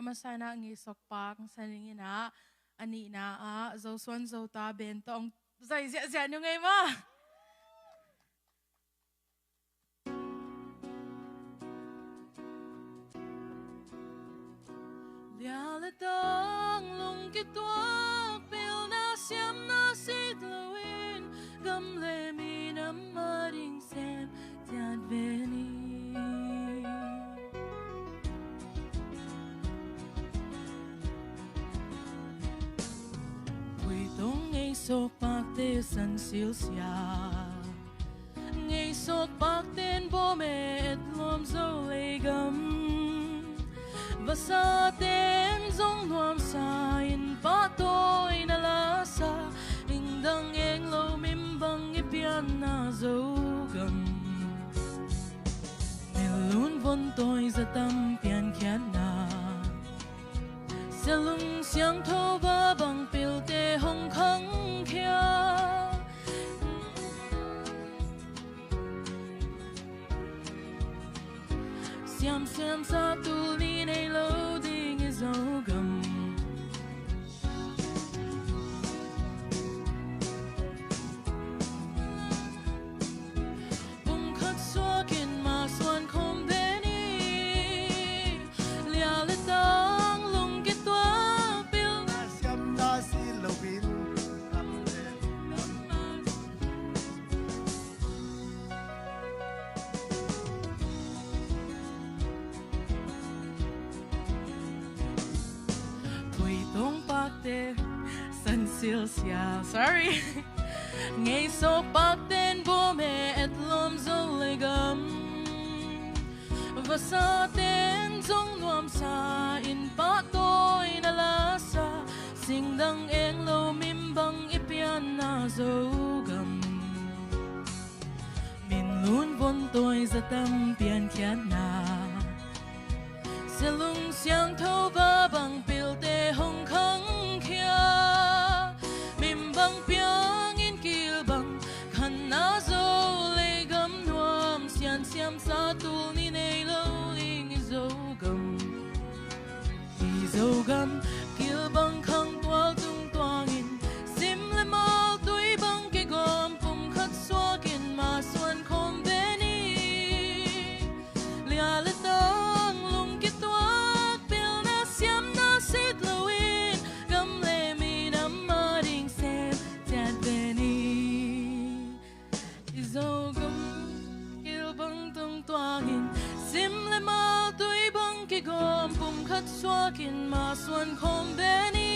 masay na ngi sokpak sa ningina ani na zo swan zo ta bentong zai zia nyo ngay ma lia la tang lung kit tuak pil na siam na sid lawin gam le mi na maring sem tiad veni sốc bạc tê sân siêu xia ngày sốc bạc tên bố mẹ lom dâu lê gấm và sa tên giống loam sa in ba tôi na la sa in đăng em lâu mim băng i pian na dâu gấm mẹ luôn vốn tôi ra tâm pian khian na sẽ lung xiang thâu ba bằng pil tê hong khăng Siam sa tu ni nay lâu ding is all gum bung khát xóa kin ma xuân không đến đi lia lệ tang lung kết toa pil na siam na si lâu bin sân siêu xia sorry ngày sốc bạc tên bố mẹ et lom dâu lê gấm và sa tên giống loam sa in ba tôi na la sa sing đăng em lâu mim băng i pian na dâu gấm mình luôn vốn tôi ra tâm pian khian na sẽ lung xiang thâu ba bằng pil tê hong khăng mim bang piang in kil bang khan na zo le gam nuam sian siam sa tu ni nei lo ling zo gam kil bang khang twal tung twang in sim le mal tui bang ke gom pum khat swa kin ma suan khom ve ni lia le tang lung ki twak pil na siam na sit lo in gam le mi nam ma ding sem tiad ve ni zo gam kil bang tung twang in sim le mal tui bang ke gom pum khat swa kin ma suan khom ve ni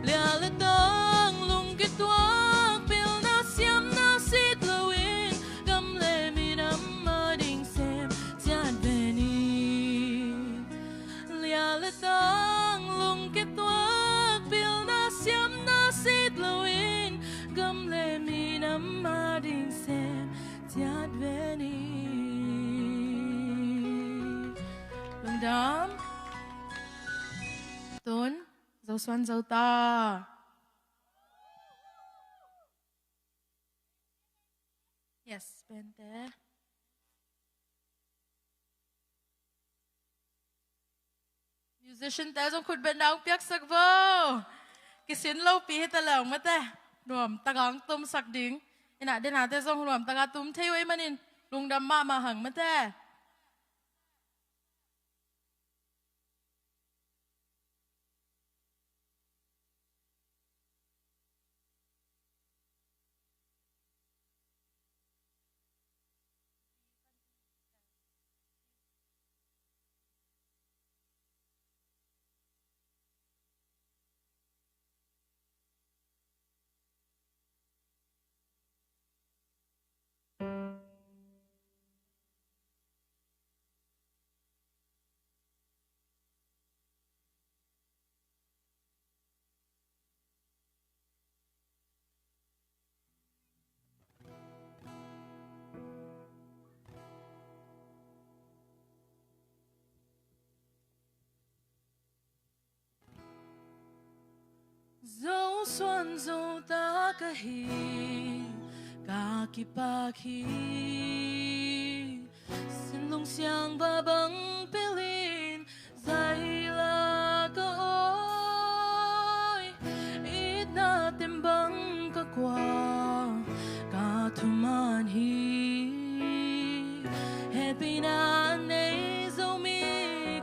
lia le tang lung ki twak pil na siam na sit lo in gam le mi nam ma ding sem tiad ve ni lia le tang lung ki twak pil na siam na sit lo in gam le mi nam ma ding sem tiad ve ni Lung Dam Tun dâu xuân dâu ta yes bente musician ta dong khut ben dang piak sak vo kisin lo pi ta lang mate nuam tagang tum sak ding ina den ha te dong nuam taga tum thei wei manin Lung Dam ma hang mate dấu xuân dấu ta cả hi cả kỳ bạc hi xin lung xiang ba băng pelin Dày là có ôi ít na tem băng cả qua cả thu man hi happy na nay dâu mi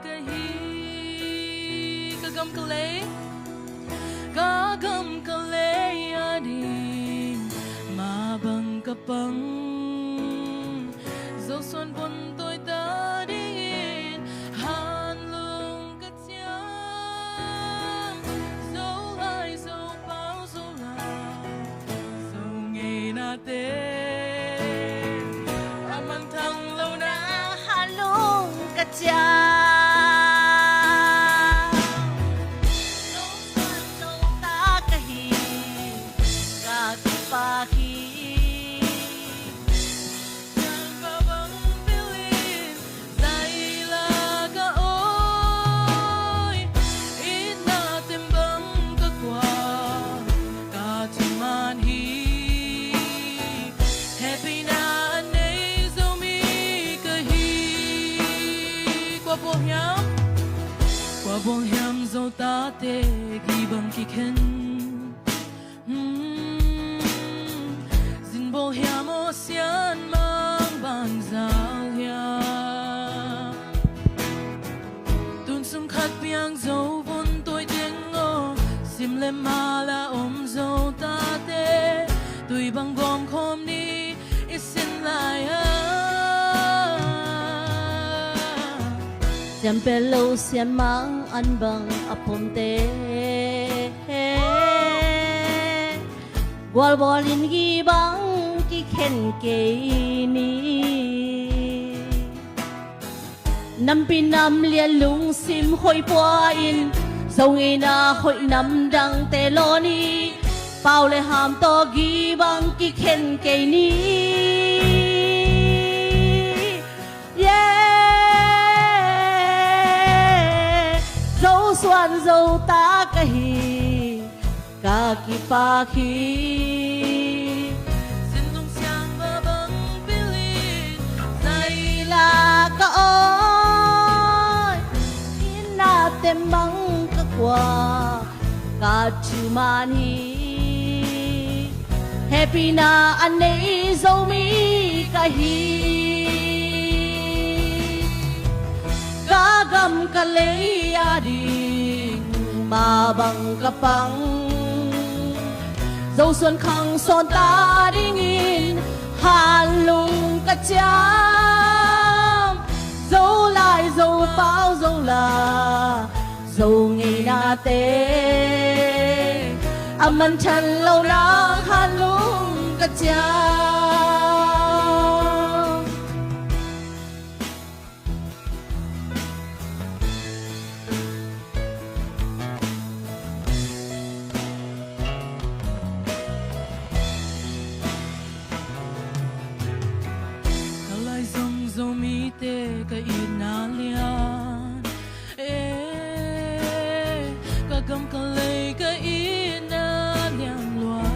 cả hi cả gam cả lấy cả gam cả lấy đi mà băng cả băng dâu xuân buồn tôi ta đi hàn lung cả chang dâu lại dâu bao dâu là dâu ngày na tê amang thang lâu na hàn lung cả cha dâu xuân dâu ta cả hi cả pa hi qua buông hiam dâu ta tê ghi bằng kỳ khen dinh bộ hiam ô xiên mang bàn giao hiam tuôn sung khát biang dâu vốn tôi tiếng ngô sim lem ma la ôm dâu ta tê tùy bằng gom khom đi ít xin lại Siam pelo siam mang an bang apom te Gwal bolin gi bang ki khen ke ni Nam pin nam lian lung sim hoi pua in Dâu nghi na hoi nam dang te lo ni Pao le ham to gi bang ki khen ke ni xuân dâu ta cả hi cả kỳ pa khi xin tung sang và băng bilin dày là cả ôi in na tem băng cả qua cả chu man hi happy na anh ấy dâu mi cả hi cả gam cả lấy đi mà bằng cả băng dâu xuân khăng son ta đi nghìn hàn lung cả chám dâu lại dâu bao dâu là dâu ngày na tê âm chân lâu nắng hàn lung cả chám dâu mi tê ka ina lian ka gam ka lei ka ina lian loa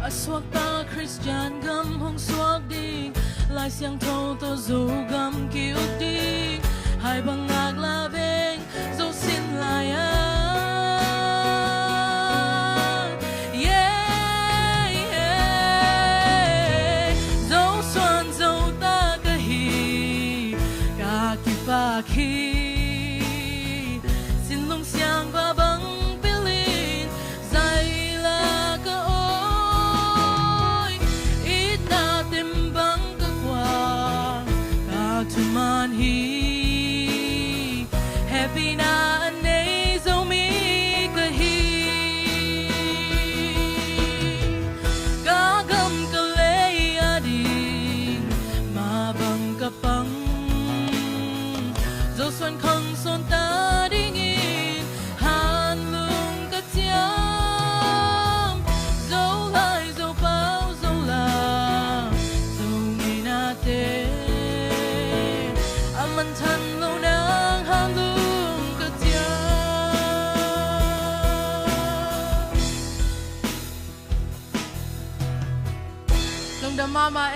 aswak ta Christian gam hong swak ding lai siang thâu to dù gam kiu ding hai bang ngạc la beng dâu xin lai khi xin lung xiang và băng bilin dày là cả ôi ít na tem băng cả qua cả thu man hi happy na anh ấy dâu mi cả hi cả gam cả lấy đi mà băng cả băng dâu xuân không son ta đi nghìn hàn lung cả chám dâu lại dâu bao dâu là dâu ngày na tê âm anh thân lâu nắng hàn lung cả chám Long đam mama